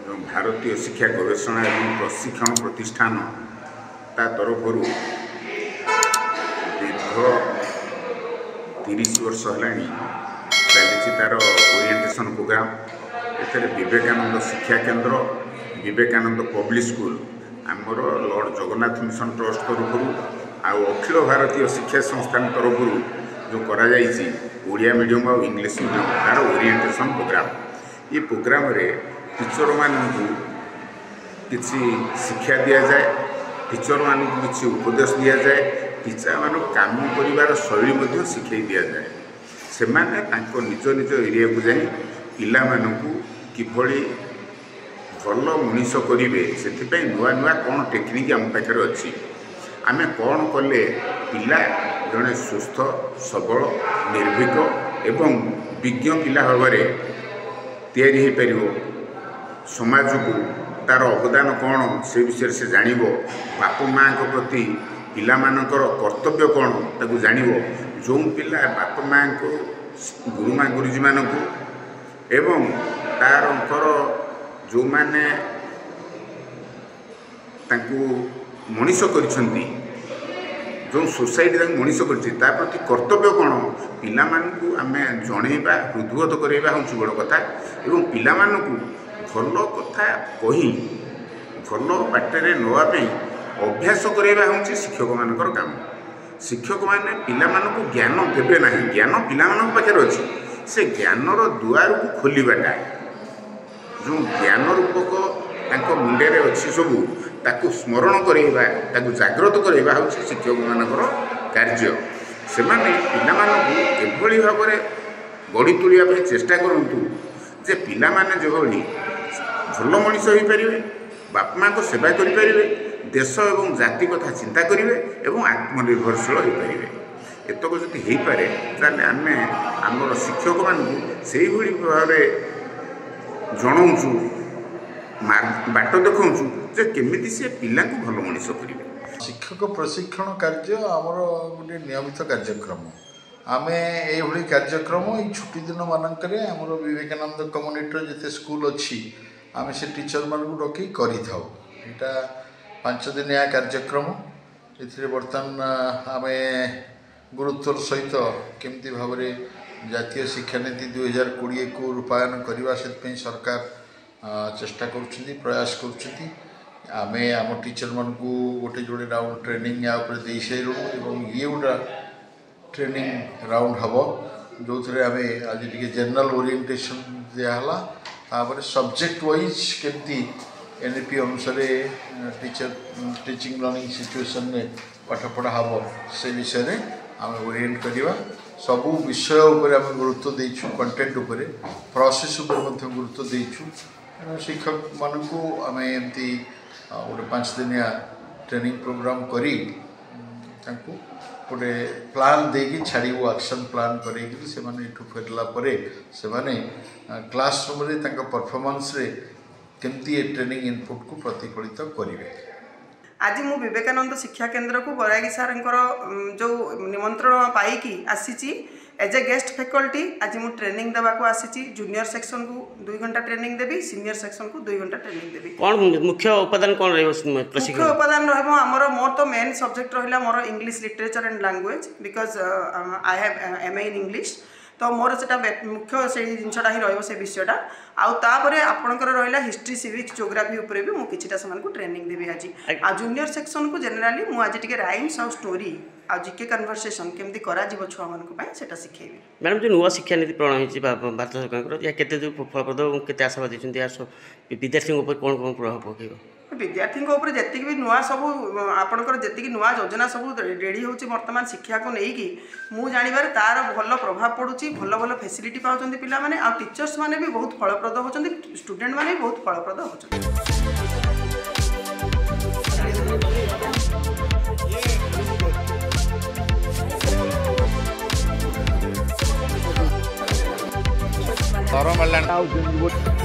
भारतीय शिक्षा गवेषणा एवं प्रशिक्षण प्रतिष्ठान ता तरफ दीर्घ 30 वर्ष है चली तार ओरिएंटेशन प्रोग्राम। एथे विवेकानंद शिक्षा केन्द्र, विवेकानंद पब्लिक स्कूल, आमर लॉर्ड जगन्नाथ मिशन ट्रस्ट तरफ आउ अखिल भारतीय शिक्षा संस्थान तरफ जो करा जाइछि ओडिया मीडियम और इंग्लिश मीडियम तार ओरिएंटेशन प्रोग्राम। ये प्रोग्राम रे टीचर मानू किसी शिक्षा दि जाए, टीचर मानू किसी उपदेश दि जाए, टीचर मान काम कर शैली शिखई दि जाए। से माने तांको निज निज एरिया को जाई पिला मानू किभली भल मनीष करेंगे से नुआ नुआ कौन टेक्निक आम पाखे अच्छी, आम कौन कले पिला जड़े सुस्थ सबल निर्भीक एवं विज्ञ पिला भाव में तैयारी हो पार, समाज को तार अवदान कौन से विषय से जान, बाप माँ प्रति पिला मानकर कर्तव्य कौन ताकू जान। जो पिला बाप माँ को गुरुमा गुरुजी मान को एवं तारंकर जो माने तांकू मनीष करिसेंती, जो सोसाइटी तक मनीष करता प्रति कर्तव्य कौन पिला मानकू आमे जणेबा हृदबोध करवा हूँ बड़ कथा। एवं पिला मानकू भल कथा कही भल बाटर नवाई अभ्यास करवा हूँ शिक्षक मानकर काम। शिक्षक माने पिला मानकू ज्ञान देवे ना, ज्ञान पिला मानक पाखे अच्छी, से ज्ञानर दुआर को खोलवाटा जो ज्ञान रूपक तांको मुंडे अच्छी सबू ताकू स्मरण करवा ताकू जागृत करवा हूँ शिक्षक मानकर कार्य। से माने पिला मानकू एभली भाव में गढ़ी तोलिया चेष्टा करूँ जे पिला माने जो भल मनीष हो पारे, बाप माँ को सेवा करें, देश एवं जाति कथा चिंता करेंगे एवं आत्मनिर्भरशील हो पारे। एतक जदि हो पारे ताले आमे आमर शिक्षक मानू से भाव जनाऊँ बाट देखा जे केमिति से पिला को भल मनीष करेंगे। शिक्षक प्रशिक्षण कार्य आमर गोटे नियमित कार्यक्रम। आम ये कार्यक्रम ये छुट्टी दिन मानक आमर विवेकानंद कम्युनिटी जिते स्कूल अच्छी आम से टीचर मानक डक करी था। यहाँ 5 दिनिया कार्यक्रम ये बर्तमान आम गुरुत्वर सहित केमती भाव में जातीय शिक्षा नीति 2020 को रूपायन करने से सरकार चेष्टा कर प्रयास कर। आम आम टीचर मान को गोटे जोड़े राउंड ट्रेनिंग या दे सारू और ये गोटा ट्रेनिंग राउंड हम जो थे आम आज टे जनरल ओरिएंटेशन दिहला तापर सब्जेक्ट वाइज केमती एनईपी अनुसार टीचर टीचिंग लर्निंग सिचुएशन में पाठ पढ़ा हम से विषय आम ओरिएंट करवा। सबू विषय उपर आम गुरुत्व देचु, कंटेंट उपर प्रोसेस उपर गुरुत्व देचु। शिक्षक मानक आम एमती गोटे 5 दिनिया ट्रेनिंग प्रोग्राम करी गोटे प्लान देकी छाड़ू एक्शन प्लान करें से फेरला से क्लासरूम रे परफॉर्मेंस रे केमती ट्रेनिंग इनपुट को प्रतिफलित करेंगे। आज मु विवेकानंद शिक्षा केन्द्र को बरागी सार जो निमंत्रण पाई आसी एज ए गेस्ट फैकल्टी आज मु ट्रेनिंग देवा को आसी। जूनियर सेक्शन को 2 घंटा ट्रेनिंग देवी, सीनियर सेक्शन को 2 घंटा ट्रेनिंग देवी। कौन मुख्य उपादान कौन मुख्य उपादान रहा मोर तो मेन सब्जेक्ट रहा मोर English literature and language because I have MA in English. तो मोर से मुख्य से जिनटा ही रही विषयटा आउे आपंकर रहा हिस्ट्री सिविक्स जोग्राफी उपर भी मुझे से ट्रेनिंग देवी आज। आ जूनियर सेक्शन को जनराली मुझे टे राइम्स आ स्टोरी आ जीके कन्वर्सेशन केमती करा छुआ मान से शिखेबी। मैडम जो नुआ शिक्षा नीति प्रणयन होती भारत सरकार या केते फलप्रद के आशावादी विद्यार्थी कौन कौन प्रभाव पकेब? विद्यार्थी जी भी नुआ सब आपंकर जी नुआ योजना सब रेडी हो बर्तमान शिक्षा को लेकिन मु जानवर तार भल प्रभाव पड़ुची, भल भल फैसिलिटी पाँच पिला माने आ टीचर्स माने भी बहुत फलप्रद होती, स्टूडेंट माने भी बहुत फलप्रद होती। Orang Malang tahu